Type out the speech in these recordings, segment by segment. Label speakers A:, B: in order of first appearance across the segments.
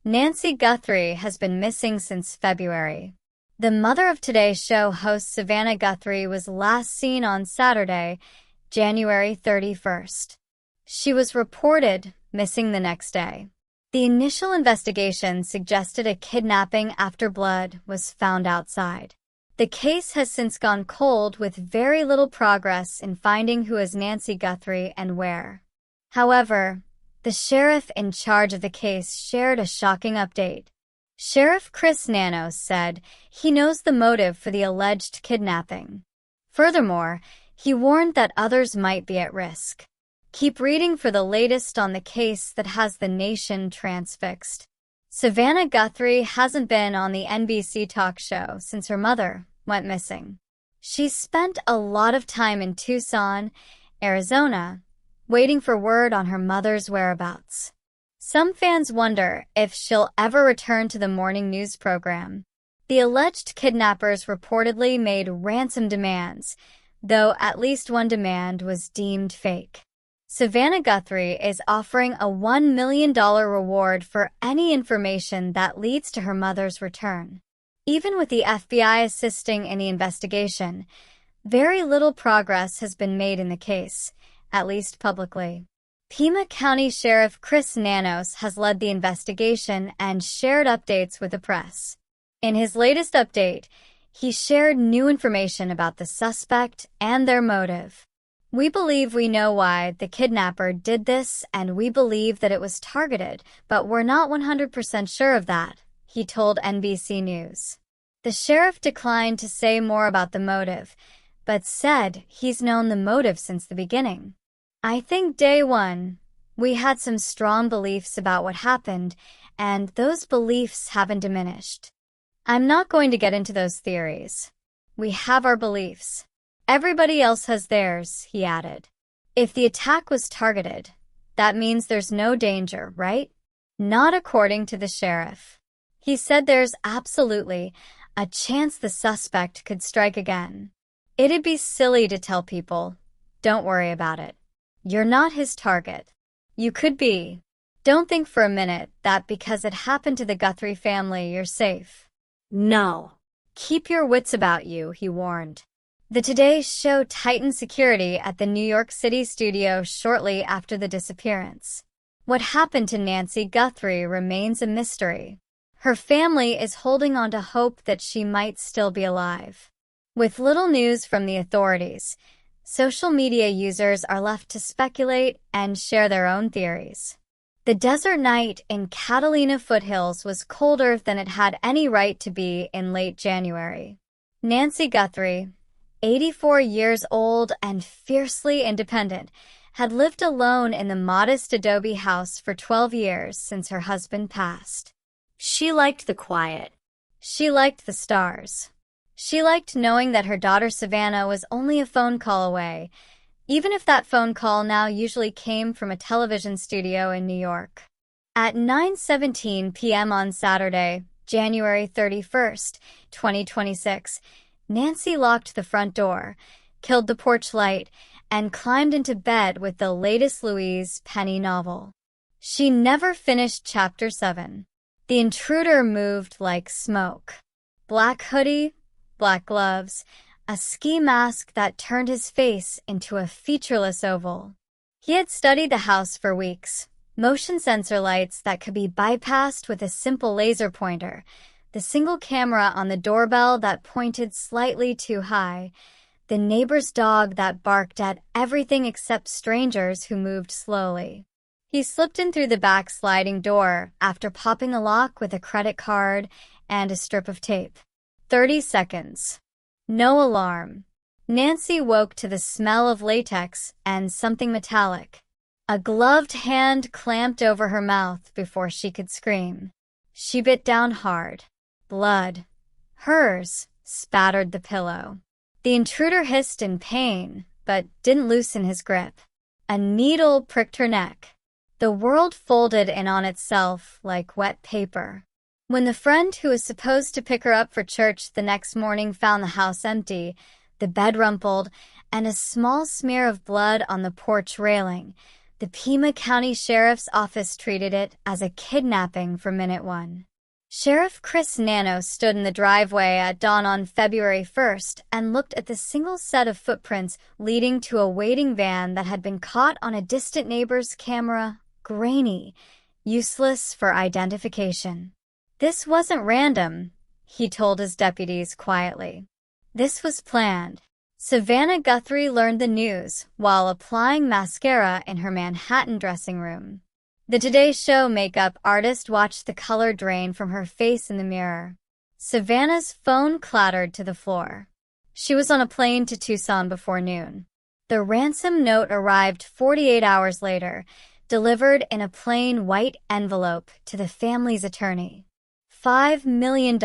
A: Nancy Guthrie has been missing since February. The mother of Today's Show host Savannah Guthrie was last seen on Saturday, January 31st. She was reported missing the next day. The initial investigation suggested a kidnapping after blood was found outside. The case has since gone cold with very little progress in finding who is Nancy Guthrie and where. However, the sheriff in charge of the case shared a shocking update. Sheriff Chris Nanos said he knows the motive for the alleged kidnapping. Furthermore, he warned that others might be at risk. Keep reading for the latest on the case that has the nation transfixed. Savannah Guthrie hasn't been on the NBC talk show since her mother went missing. She's spent a lot of time in Tucson, Arizona, waiting for word on her mother's whereabouts. Some fans wonder if she'll ever return to the morning news program. The alleged kidnappers reportedly made ransom demands, though at least one demand was deemed fake. Savannah Guthrie is offering a $1 million reward for any information that leads to her mother's return. Even with the FBI assisting in the investigation, very little progress has been made in the case, at least publicly. Pima County Sheriff Chris Nanos has led the investigation and shared updates with the press. In his latest update, he shared new information about the suspect and their motive. "We believe we know why the kidnapper did this, and we believe that it was targeted, but we're not 100% sure of that," he told NBC News. The sheriff declined to say more about the motive, but said he's known the motive since the beginning. "I think day one, we had some strong beliefs about what happened, and those beliefs haven't diminished. I'm not going to get into those theories. We have our beliefs. Everybody else has theirs," he added. "If the attack was targeted, that means there's no danger, right? Not according to the sheriff. He said there's absolutely a chance the suspect could strike again. It'd be silly to tell people, don't worry about it. You're not his target. You could be. Don't think for a minute that because it happened to the Guthrie family, you're safe. No. Keep your wits about you," he warned. The Today Show tightened security at the New York City studio shortly after the disappearance. What happened to Nancy Guthrie remains a mystery. Her family is holding on to hope that she might still be alive. With little news from the authorities, social media users are left to speculate and share their own theories. The desert night in Catalina foothills was colder than it had any right to be in late January. Nancy Guthrie, 84 years old and fiercely independent, had lived alone in the modest adobe house for 12 years since her husband passed. She liked the quiet. She liked the stars. She liked knowing that her daughter Savannah was only a phone call away, even if that phone call now usually came from a television studio in New York. At 9:17 p.m. on Saturday, January 31st, 2026, Nancy locked the front door, killed the porch light, and climbed into bed with the latest Louise Penny novel. She never finished Chapter 7. The intruder moved like smoke. Black hoodie, black gloves, a ski mask that turned his face into a featureless oval. He had studied the house for weeks. Motion sensor lights that could be bypassed with a simple laser pointer, the single camera on the doorbell that pointed slightly too high, the neighbor's dog that barked at everything except strangers who moved slowly. He slipped in through the back sliding door after popping a lock with a credit card and a strip of tape. 30 seconds. No alarm. Nancy woke to the smell of latex and something metallic. A gloved hand clamped over her mouth before she could scream. She bit down hard. Blood, hers, spattered the pillow. The intruder hissed in pain, but didn't loosen his grip. A needle pricked her neck. The world folded in on itself like wet paper. When the friend who was supposed to pick her up for church the next morning found the house empty, the bed rumpled, and a small smear of blood on the porch railing, The Pima County Sheriff's Office treated it as a kidnapping from minute one. Sheriff Chris Nanos stood in the driveway at dawn on February 1st and looked at the single set of footprints leading to a waiting van that had been caught on a distant neighbor's camera, grainy, useless for identification. "This wasn't random," he told his deputies quietly. "This was planned." Savannah Guthrie learned the news while applying mascara in her Manhattan dressing room. The Today Show makeup artist watched the color drain from her face in the mirror. Savannah's phone clattered to the floor. She was on a plane to Tucson before noon. The ransom note arrived 48 hours later, delivered in a plain white envelope to the family's attorney. $5 million.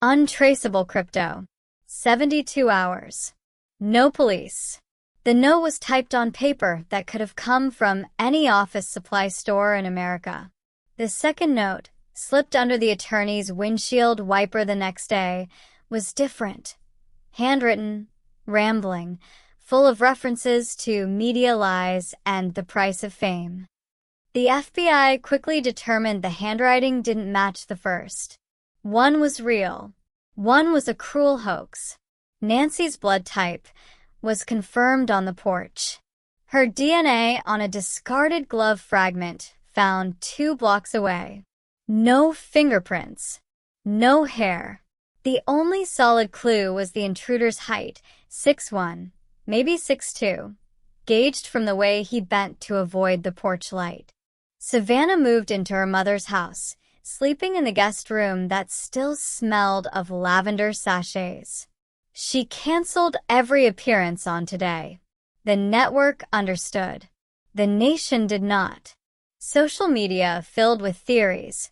A: Untraceable crypto. 72 hours. No police. The note was typed on paper that could have come from any office supply store in America. The second note, slipped under the attorney's windshield wiper the next day, was different. Handwritten, rambling, full of references to media lies and the price of fame. The FBI quickly determined the handwriting didn't match the first. One was real. One was a cruel hoax. Nancy's blood type was confirmed on the porch. Her DNA on a discarded glove fragment found 2 blocks away. No fingerprints. No hair. The only solid clue was the intruder's height, 6'1", maybe 6'2", gauged from the way he bent to avoid the porch light. Savannah moved into her mother's house, sleeping in the guest room that still smelled of lavender sachets. She canceled every appearance on Today. The network understood. The nation did not. Social media filled with theories.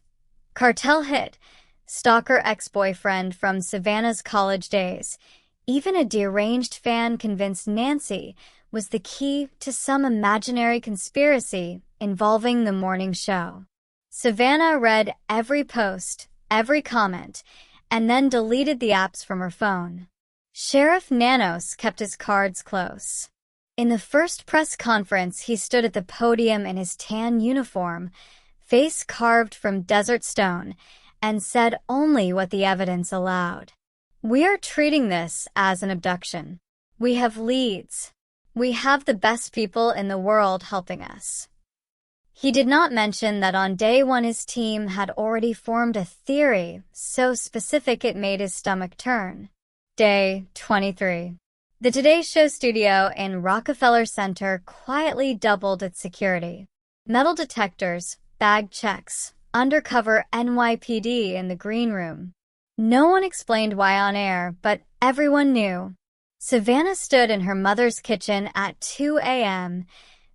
A: Cartel hit, stalker ex-boyfriend from Savannah's college days. Even a deranged fan convinced Nancy was the key to some imaginary conspiracy involving the morning show. Savannah read every post, every comment, and then deleted the apps from her phone. Sheriff Nanos kept his cards close. In the first press conference, he stood at the podium in his tan uniform, face carved from desert stone, and said only what the evidence allowed. "We are treating this as an abduction. We have leads. We have the best people in the world helping us." He did not mention that on day one his team had already formed a theory so specific it made his stomach turn. Day 23. The Today Show studio in Rockefeller Center quietly doubled its security. Metal detectors, bag checks, undercover NYPD in the green room. No one explained why on air, but everyone knew. Savannah stood in her mother's kitchen at 2 a.m.,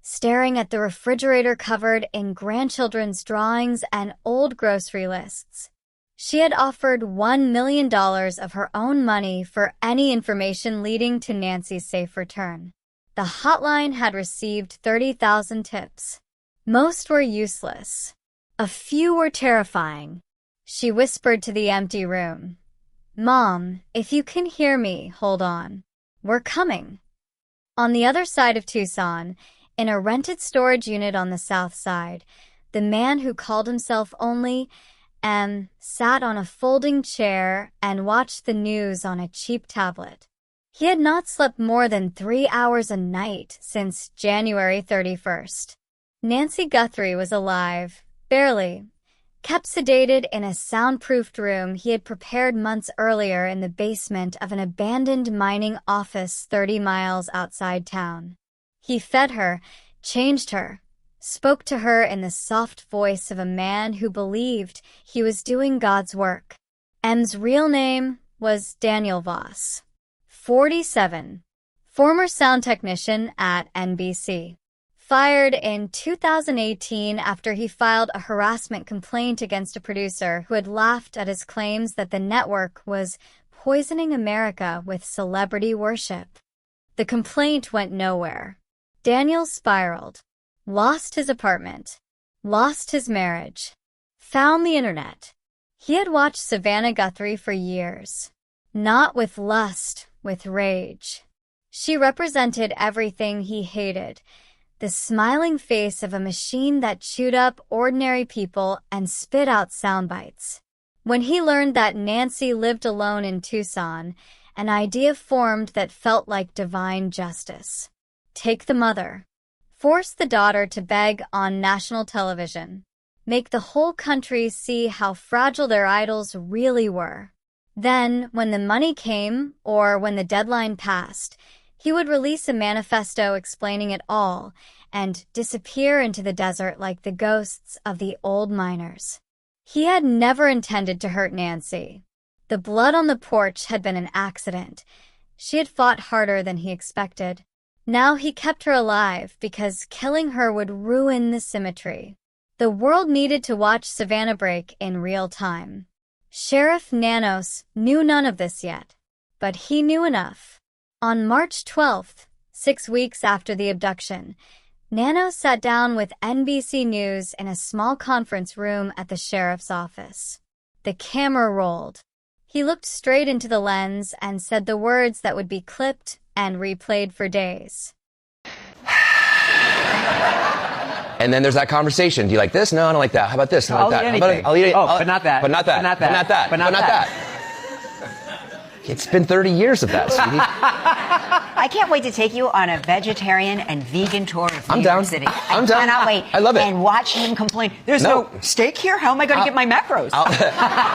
A: staring at the refrigerator covered in grandchildren's drawings and old grocery lists. She had offered $1 million of her own money for any information leading to Nancy's safe return. The hotline had received 30,000 tips. Most were useless. A few were terrifying. She whispered to the empty room, "Mom, if you can hear me, hold on. We're coming." On the other side of Tucson, in a rented storage unit on the south side, the man who called himself only M sat on a folding chair and watched the news on a cheap tablet. He had not slept more than 3 hours a night since January 31st. Nancy Guthrie was alive, barely, kept sedated in a soundproofed room he had prepared months earlier in the basement of an abandoned mining office 30 miles outside town. He fed her, changed her, spoke to her in the soft voice of a man who believed he was doing God's work. M's real name was Daniel Voss, 47, former sound technician at NBC. Fired in 2018 after he filed a harassment complaint against a producer who had laughed at his claims that the network was poisoning America with celebrity worship. The complaint went nowhere. Daniel spiraled. Lost his apartment, lost his marriage, found the internet. He had watched Savannah Guthrie for years, not with lust, with rage. She represented everything he hated, the the smiling face of a machine that chewed up ordinary people and spit out sound bites. When he learned that Nancy lived alone in Tucson, an idea formed that felt like divine justice. Take the mother. Force the daughter to beg on national television. Make the whole country see how fragile their idols really were. Then, when the money came, or when the deadline passed, he would release a manifesto explaining it all and disappear into the desert like the ghosts of the old miners. He had never intended to hurt Nancy. The blood on the porch had been an accident. She had fought harder than he expected. Now he kept her alive because killing her would ruin the symmetry. The world needed to watch Savannah break in real time. Sheriff Nanos knew none of this yet, but he knew enough. On March 12th, 6 weeks after the abduction, Nanos sat down with NBC News in a small conference room at the sheriff's office. The camera rolled. He looked straight into the lens and said the words that would be clipped and replayed for days.
B: And then there's that conversation. Do you like this? No, I don't like that. How about this? I don't like that.
C: I'll eat anything. But not that.
B: But not that.
C: But not that.
B: But not that.
C: But not that.
B: It's been 30 years of that, sweetie.
D: I can't wait to take you on a vegetarian and vegan tour of New York City.
B: I'm down.
D: I cannot wait.
B: I love it.
D: And watch him complain. There's no steak here? How am I going to get my macros?